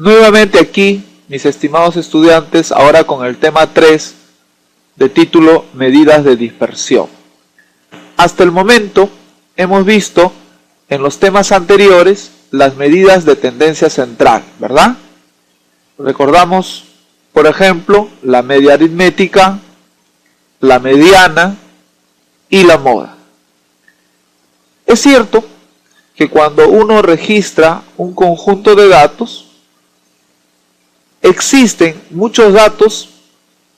Nuevamente aquí, mis estimados estudiantes, ahora con el tema 3 de título Medidas de dispersión. Hasta el momento hemos visto en los temas anteriores las medidas de tendencia central, ¿verdad? Recordamos, por ejemplo, la media aritmética, la mediana y la moda. Es cierto que cuando uno registra un conjunto de datos, existen muchos datos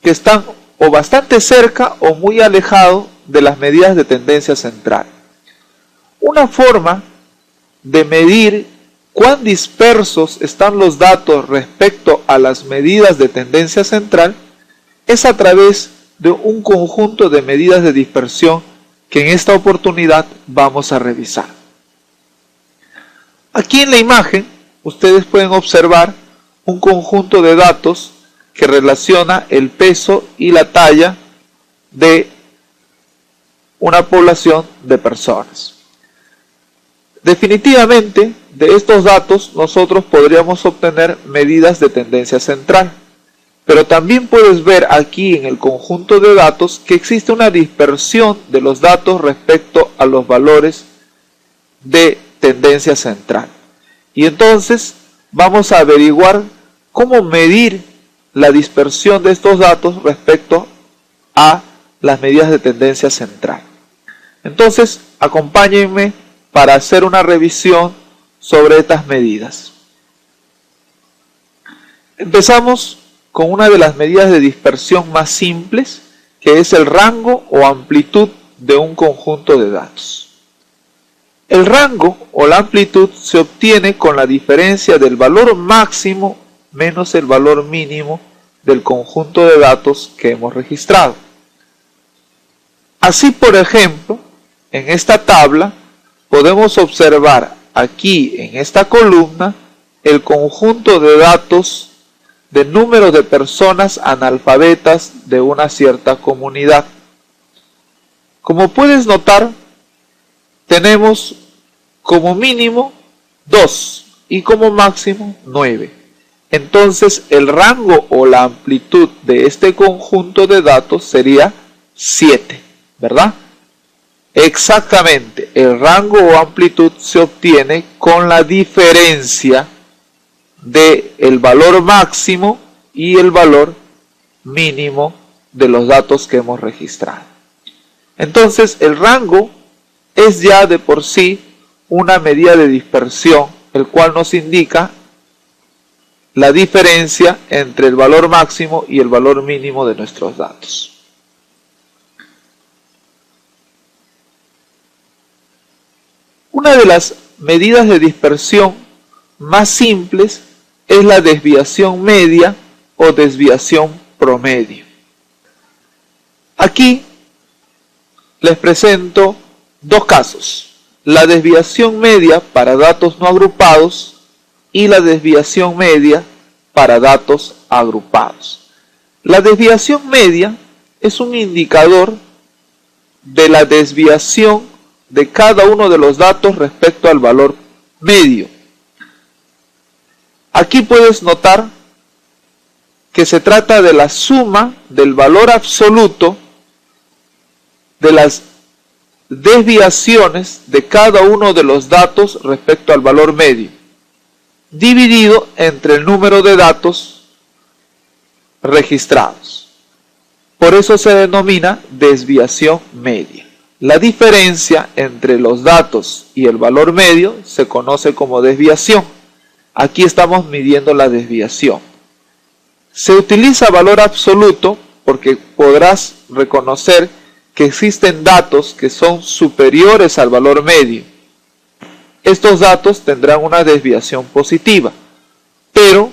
que están o bastante cerca o muy alejados de las medidas de tendencia central. Una forma de medir cuán dispersos están los datos respecto a las medidas de tendencia central es a través de un conjunto de medidas de dispersión que en esta oportunidad vamos a revisar. Aquí en la imagen ustedes pueden observar un conjunto de datos que relaciona el peso y la talla de una población de personas. Definitivamente, de estos datos nosotros podríamos obtener medidas de tendencia central, pero también puedes ver aquí en el conjunto de datos que existe una dispersión de los datos respecto a los valores de tendencia central. Y entonces vamos a averiguar cómo medir la dispersión de estos datos respecto a las medidas de tendencia central. Entonces, acompáñenme para hacer una revisión sobre estas medidas. Empezamos con una de las medidas de dispersión más simples, que es el rango o amplitud de un conjunto de datos. El rango o la amplitud se obtiene con la diferencia del valor máximo menos el valor mínimo del conjunto de datos que hemos registrado. Así, por ejemplo, en esta tabla podemos observar aquí en esta columna el conjunto de datos de número de personas analfabetas de una cierta comunidad. Como puedes notar, tenemos como mínimo 2 y como máximo 9. Entonces el rango o la amplitud de este conjunto de datos sería 7, ¿verdad? Exactamente, el rango o amplitud se obtiene con la diferencia del valor máximo y el valor mínimo de los datos que hemos registrado. Entonces el rango es ya de por sí una medida de dispersión, el cual nos indica la diferencia entre el valor máximo y el valor mínimo de nuestros datos. Una de las medidas de dispersión más simples es la desviación media o desviación promedio. Aquí les presento dos casos: la desviación media para datos no agrupados y la desviación media para datos agrupados. La desviación media es un indicador de la desviación de cada uno de los datos respecto al valor medio. Aquí puedes notar que se trata de la suma del valor absoluto de las desviaciones de cada uno de los datos respecto al valor medio, dividido entre el número de datos registrados. Por eso se denomina desviación media. La diferencia entre los datos y el valor medio se conoce como desviación. Aquí estamos midiendo la desviación. Se utiliza valor absoluto porque podrás reconocer que existen datos que son superiores al valor medio. Estos datos tendrán una desviación positiva, pero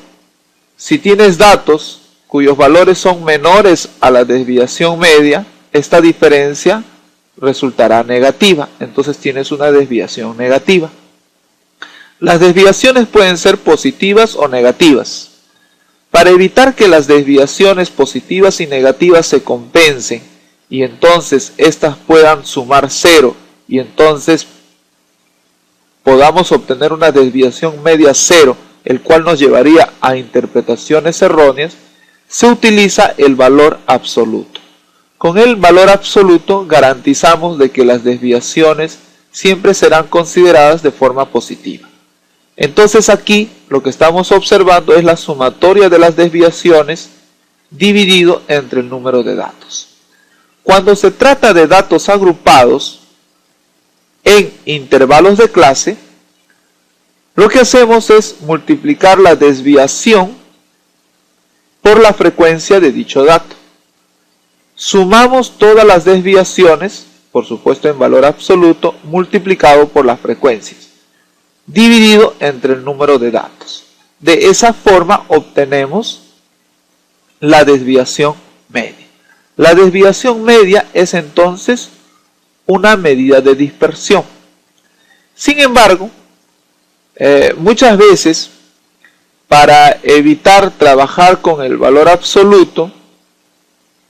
si tienes datos cuyos valores son menores a la desviación media, esta diferencia resultará negativa, entonces tienes una desviación negativa. Las desviaciones pueden ser positivas o negativas. Para evitar que las desviaciones positivas y negativas se compensen y entonces estas puedan sumar 0 y entonces podamos obtener una desviación media 0 el cual nos llevaría a interpretaciones erróneas, se utiliza el valor absoluto. Con el valor absoluto garantizamos de que las desviaciones siempre serán consideradas de forma positiva. Entonces aquí lo que estamos observando es la sumatoria de las desviaciones dividido entre el número de datos. Cuando se trata de datos agrupados en intervalos de clase, lo que hacemos es multiplicar la desviación por la frecuencia de dicho dato. Sumamos todas las desviaciones, por supuesto en valor absoluto, multiplicado por las frecuencias, dividido entre el número de datos. De esa forma obtenemos la desviación media. La desviación media es entonces una medida de dispersión. Sin embargo, muchas veces, para evitar trabajar con el valor absoluto,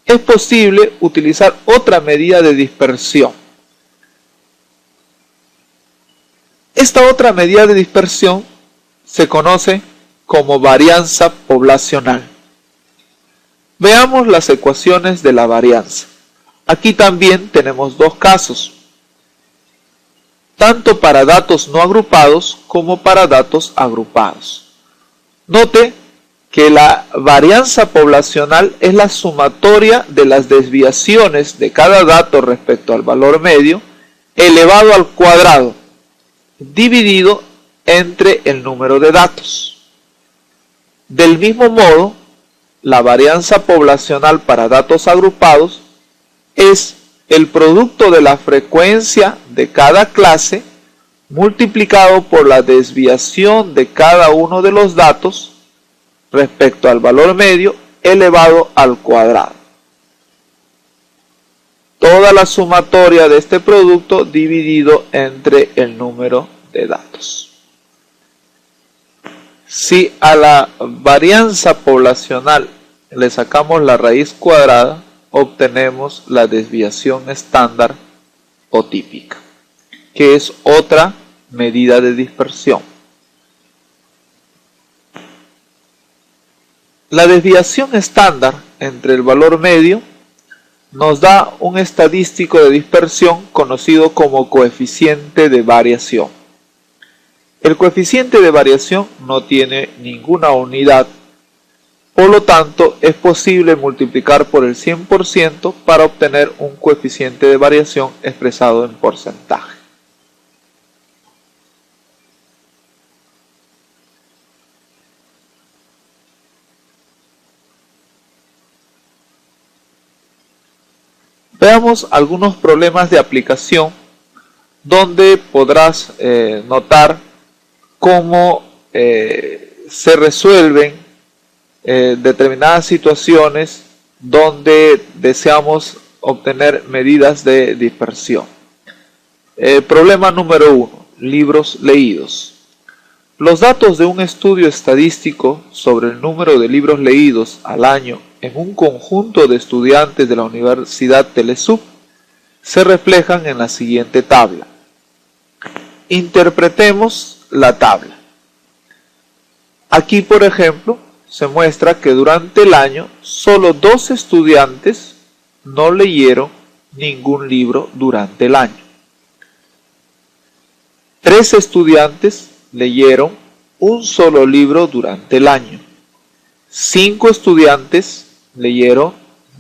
es posible utilizar otra medida de dispersión. Esta otra medida de dispersión se conoce como varianza poblacional. Veamos las ecuaciones de la varianza. Aquí también tenemos dos casos, tanto para datos no agrupados como para datos agrupados. Note que la varianza poblacional es la sumatoria de las desviaciones de cada dato respecto al valor medio elevado al cuadrado, dividido entre el número de datos. Del mismo modo, la varianza poblacional para datos agrupados es el producto de la frecuencia de cada clase multiplicado por la desviación de cada uno de los datos respecto al valor medio elevado al cuadrado. Toda la sumatoria de este producto dividido entre el número de datos. Si a la varianza poblacional le sacamos la raíz cuadrada, obtenemos la desviación estándar o típica, que es otra medida de dispersión. La desviación estándar entre el valor medio nos da un estadístico de dispersión conocido como coeficiente de variación. El coeficiente de variación no tiene ninguna unidad, por lo tanto es posible multiplicar por el 100% para obtener un coeficiente de variación expresado en porcentaje. Veamos algunos problemas de aplicación donde podrás notar cómo se resuelven determinadas situaciones donde deseamos obtener medidas de dispersión. Problema número 1. Libros leídos. Los datos de un estudio estadístico sobre el número de libros leídos al año en un conjunto de estudiantes de la Universidad Telesub se reflejan en la siguiente tabla. Interpretemos la tabla. Aquí, por ejemplo, se muestra que durante el año solo 2 estudiantes no leyeron ningún libro durante el año. 3 estudiantes leyeron un solo libro durante el año. 5 estudiantes leyeron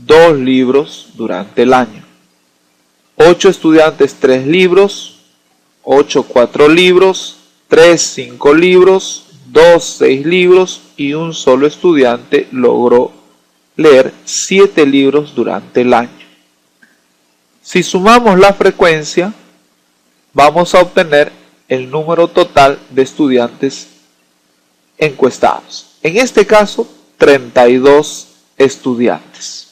2 libros durante el año. 8 estudiantes 3 libros, 8 4 libros, 3 5 libros, 2 6 libros y un solo estudiante logró leer 7 libros durante el año. Si sumamos la frecuencia, vamos a obtener el número total de estudiantes encuestados. En este caso, 32 estudiantes.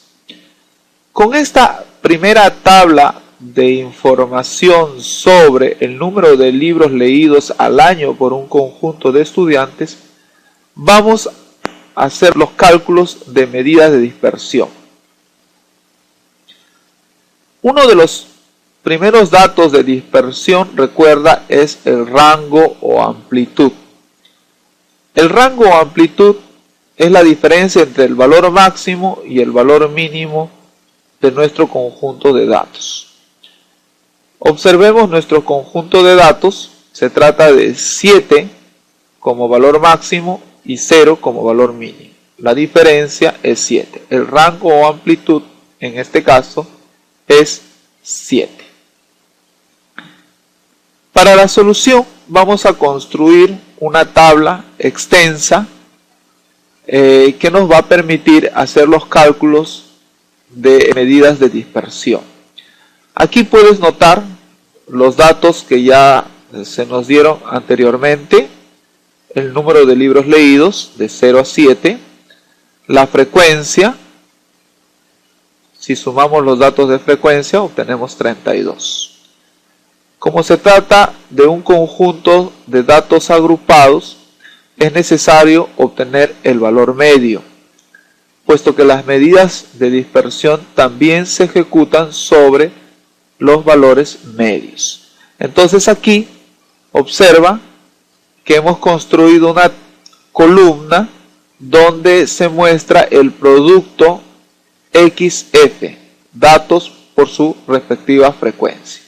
Con esta primera tabla de información sobre el número de libros leídos al año por un conjunto de estudiantes, vamos a hacer los cálculos de medidas de dispersión. Uno de los primeros datos de dispersión, recuerda, es el rango o amplitud. El rango o amplitud es la diferencia entre el valor máximo y el valor mínimo de nuestro conjunto de datos. Observemos nuestro conjunto de datos. Se trata de 7 como valor máximo y 0 como valor mínimo. La diferencia es 7. El rango o amplitud en este caso es 7. Para la solución vamos a construir una tabla extensa que nos va a permitir hacer los cálculos de medidas de dispersión. Aquí puedes notar los datos que ya se nos dieron anteriormente, el número de libros leídos de 0 a 7, la frecuencia. Si sumamos los datos de frecuencia obtenemos 32. Como se trata de un conjunto de datos agrupados, es necesario obtener el valor medio, puesto que las medidas de dispersión también se ejecutan sobre los valores medios. Entonces aquí observa que hemos construido una columna donde se muestra el producto XF, datos por su respectiva frecuencia.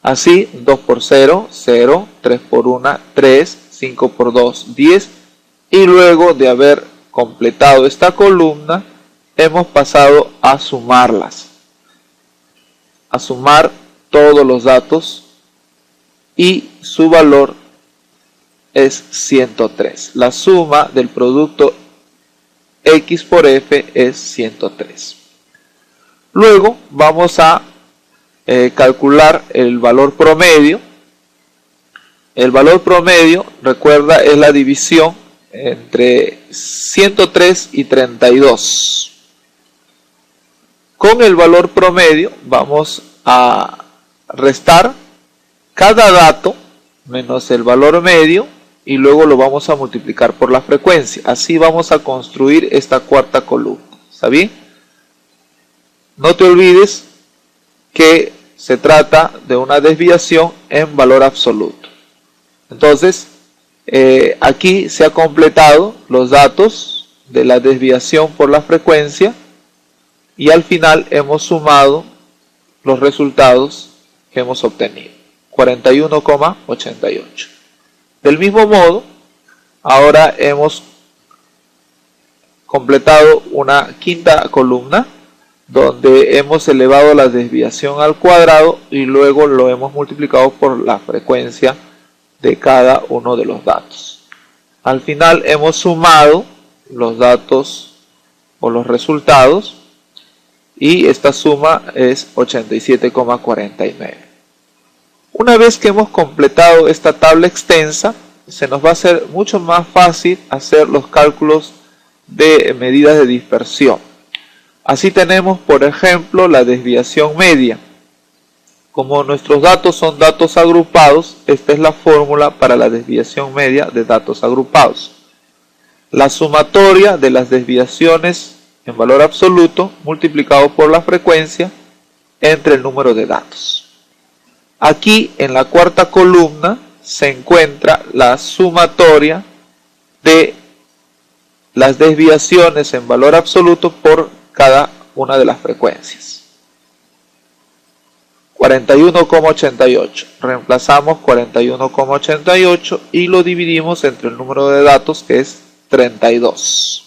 Así, 2 por 0, 0, 3 por 1, 3, 5 por 2, 10, y luego de haber completado esta columna, hemos pasado a sumarlas, a sumar todos los datos, y su valor es 103. La suma del producto X por F es 103. Luego vamos a calcular el valor promedio. El valor promedio, recuerda, es la división entre 103 y 32. Con el valor promedio vamos a restar cada dato menos el valor medio y luego lo vamos a multiplicar por la frecuencia. Así vamos a construir esta cuarta columna. ¿Está bien? No te olvides que se trata de una desviación en valor absoluto. Entonces, aquí se ha completado los datos de la desviación por la frecuencia y al final hemos sumado los resultados que hemos obtenido, 41,88. Del mismo modo, ahora hemos completado una quinta columna donde hemos elevado la desviación al cuadrado y luego lo hemos multiplicado por la frecuencia de cada uno de los datos. Al final hemos sumado los datos o los resultados y esta suma es 87,49. Una vez que hemos completado esta tabla extensa, se nos va a hacer mucho más fácil hacer los cálculos de medidas de dispersión. Así tenemos, por ejemplo, la desviación media. Como nuestros datos son datos agrupados, esta es la fórmula para la desviación media de datos agrupados. La sumatoria de las desviaciones en valor absoluto multiplicado por la frecuencia entre el número de datos. Aquí en la cuarta columna se encuentra la sumatoria de las desviaciones en valor absoluto por cada una de las frecuencias. 41,88. Reemplazamos 41,88 y lo dividimos entre el número de datos, que es 32.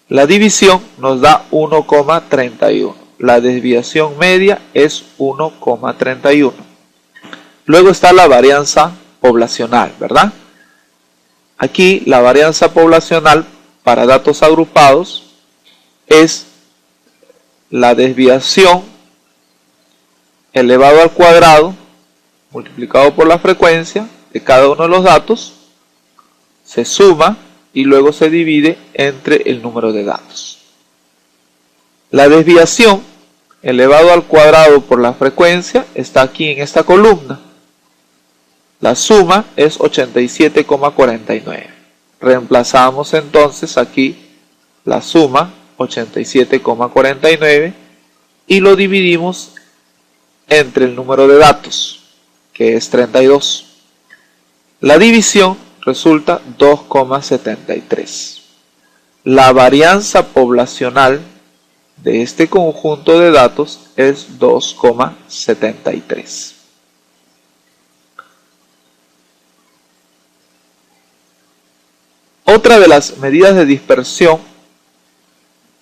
La división nos da 1,31. La desviación media es 1,31. Luego está la varianza poblacional, ¿verdad? Aquí la varianza poblacional para datos agrupados es la desviación elevado al cuadrado multiplicado por la frecuencia de cada uno de los datos, se suma y luego se divide entre el número de datos. La desviación elevado al cuadrado por la frecuencia está aquí en esta columna. La suma es 87,49. Reemplazamos entonces aquí la suma 87,49 y lo dividimos entre el número de datos, que es 32. La división resulta 2,73. La varianza poblacional de este conjunto de datos es 2,73. Otra de las medidas de dispersión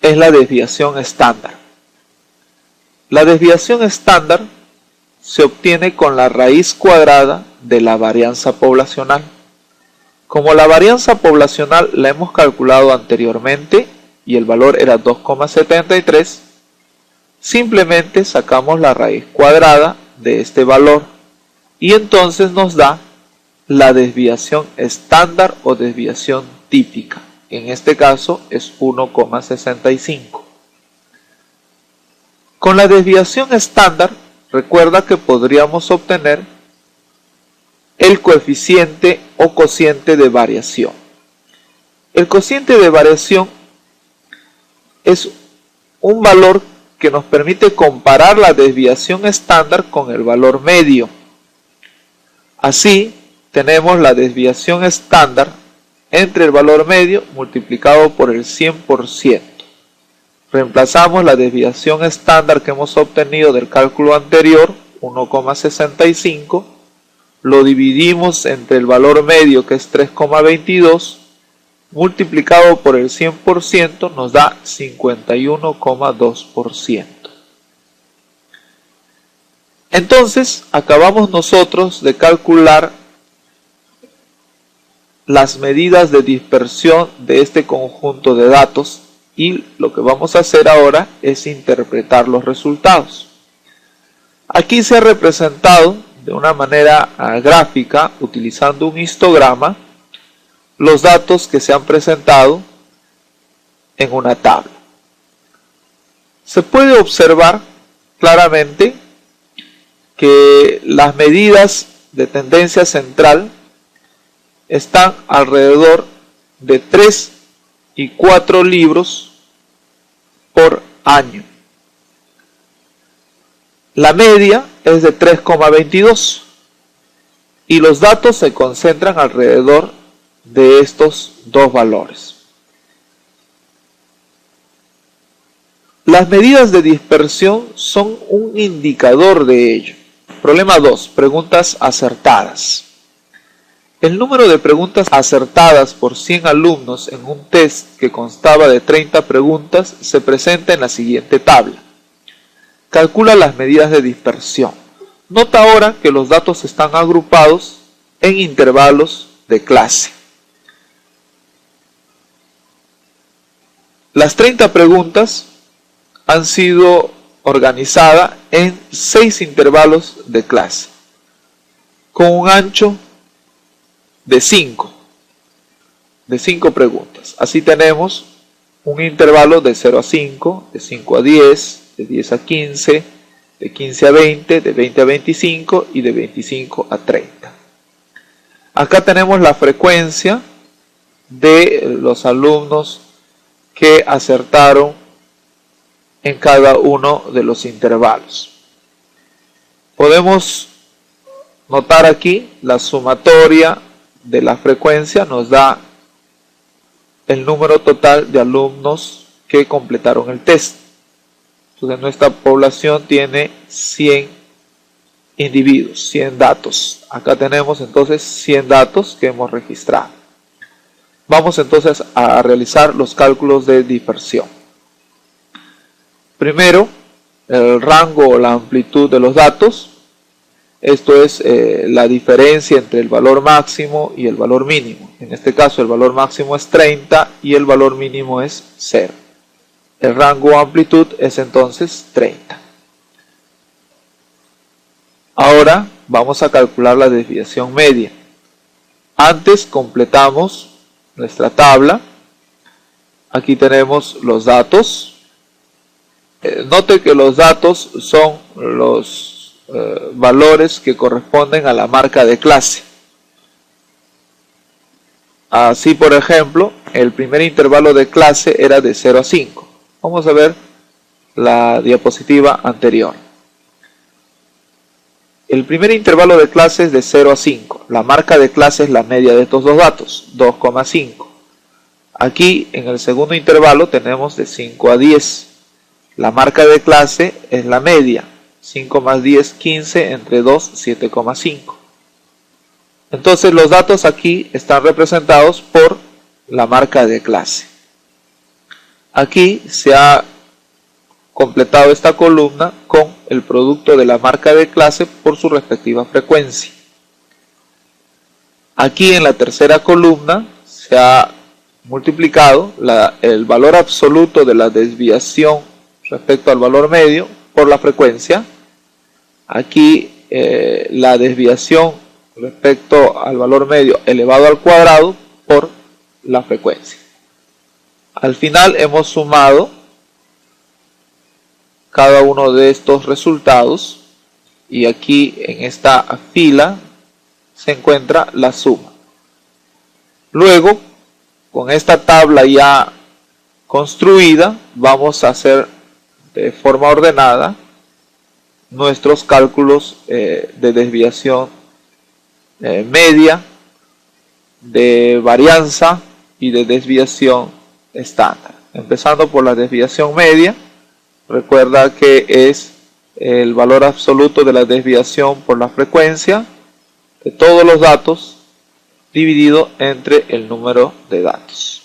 es la desviación estándar. La desviación estándar se obtiene con la raíz cuadrada de la varianza poblacional. Como la varianza poblacional la hemos calculado anteriormente y el valor era 2,73, simplemente sacamos la raíz cuadrada de este valor y entonces nos da la desviación estándar o desviación típica. En este caso es 1,65. Con la desviación estándar, recuerda que podríamos obtener el coeficiente o cociente de variación. El cociente de variación es un valor que nos permite comparar la desviación estándar con el valor medio. Así, tenemos la desviación estándar entre el valor medio multiplicado por el 100%. Reemplazamos la desviación estándar que hemos obtenido del cálculo anterior, 1,65, lo dividimos entre el valor medio que es 3,22, multiplicado por el 100% nos da 51,2%. Entonces, acabamos nosotros de calcular las medidas de dispersión de este conjunto de datos y lo que vamos a hacer ahora es interpretar los resultados. Aquí se ha representado de una manera gráfica, utilizando un histograma, los datos que se han presentado en una tabla. Se puede observar claramente que las medidas de tendencia central están alrededor de 3 y 4 libros por año. La media es de 3,22 y los datos se concentran alrededor de estos dos valores. Las medidas de dispersión son un indicador de ello. Problema 2. Preguntas acertadas. El número de preguntas acertadas por 100 alumnos en un test que constaba de 30 preguntas se presenta en la siguiente tabla. Calcula las medidas de dispersión. Nota ahora que los datos están agrupados en intervalos de clase. Las 30 preguntas han sido organizadas en 6 intervalos de clase, con un ancho de 5 preguntas. Así tenemos un intervalo de 0 a 5, de 5 a 10, de 10 a 15, de 15 a 20, de 20 a 25 y de 25 a 30. Acá tenemos la frecuencia de los alumnos que acertaron en cada uno de los intervalos. Podemos notar aquí la sumatoria de la frecuencia nos da el número total de alumnos que completaron el test. Entonces nuestra población tiene 100 individuos, 100 datos. Acá tenemos entonces 100 datos que hemos registrado. Vamos entonces a realizar los cálculos de dispersión. Primero, el rango o la amplitud de los datos. Esto es la diferencia entre el valor máximo y el valor mínimo. En este caso el valor máximo es 30 y el valor mínimo es 0. El rango o amplitud es entonces 30. Ahora vamos a calcular la desviación media. Antes completamos nuestra tabla. Aquí tenemos los datos. Note que los datos son los valores que corresponden a la marca de clase. Así, por ejemplo, el primer intervalo de clase era de 0 a 5. Vamos a ver la diapositiva anterior. El primer intervalo de clase es de 0 a 5. La marca de clase es la media de estos dos datos, 2,5. Aquí en el segundo intervalo tenemos de 5 a 10. La marca de clase es la media, 5 más 10, 15, entre 2, 7,5. Entonces los datos aquí están representados por la marca de clase. Aquí se ha completado esta columna con el producto de la marca de clase por su respectiva frecuencia. Aquí en la tercera columna se ha multiplicado el valor absoluto de la desviación respecto al valor medio por la frecuencia. Aquí la desviación respecto al valor medio elevado al cuadrado por la frecuencia. Al final hemos sumado cada uno de estos resultados y aquí en esta fila se encuentra la suma. Luego, con esta tabla ya construida, vamos a hacer de forma ordenada nuestros cálculos de desviación media, de varianza y de desviación estándar. Empezando por la desviación media, recuerda que es el valor absoluto de la desviación por la frecuencia de todos los datos dividido entre el número de datos.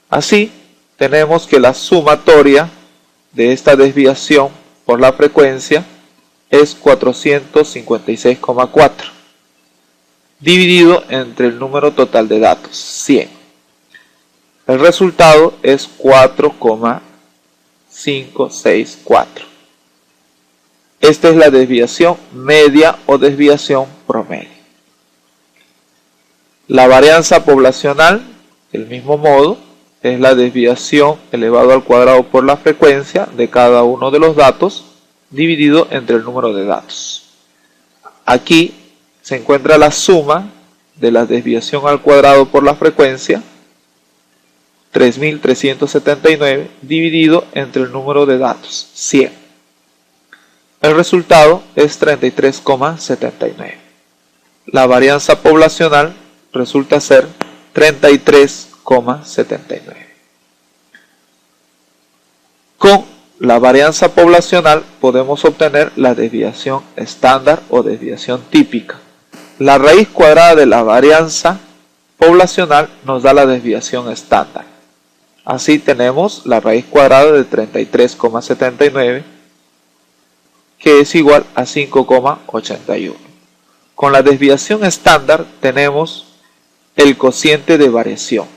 Así, tenemos que la sumatoria de esta desviación por la frecuencia es 456,4 dividido entre el número total de datos, 100. El resultado es 4,564. Esta es la desviación media o desviación promedio. La varianza poblacional, del mismo modo, es la desviación elevado al cuadrado por la frecuencia de cada uno de los datos dividido entre el número de datos. Aquí se encuentra la suma de la desviación al cuadrado por la frecuencia, 3379, dividido entre el número de datos, 100. El resultado es 33,79. La varianza poblacional resulta ser 33,79. Con la varianza poblacional podemos obtener la desviación estándar o desviación típica. La raíz cuadrada de la varianza poblacional nos da la desviación estándar. Así tenemos la raíz cuadrada de 33,79, que es igual a 5,81. Con la desviación estándar tenemos el cociente de variación,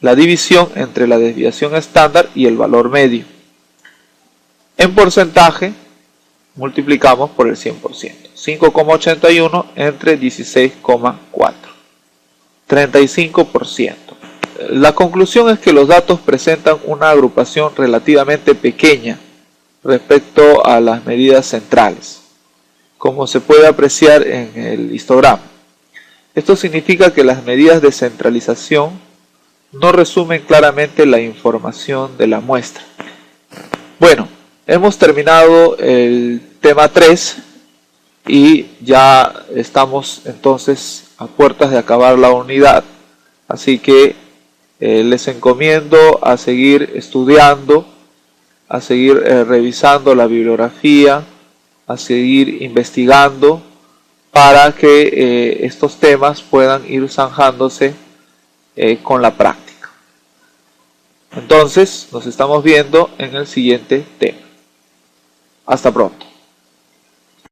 la división entre la desviación estándar y el valor medio. En porcentaje, multiplicamos por el 100%. 5,81 entre 16,4. 35%. La conclusión es que los datos presentan una agrupación relativamente pequeña respecto a las medidas centrales, como se puede apreciar en el histograma. Esto significa que las medidas de centralización no resumen claramente la información de la muestra. Bueno, hemos terminado el tema 3 y ya estamos entonces a puertas de acabar la unidad. Así que les encomiendo a seguir estudiando, a seguir revisando la bibliografía, a seguir investigando para que estos temas puedan ir zanjándose con la práctica. Entonces, nos estamos viendo en el siguiente tema. Hasta pronto.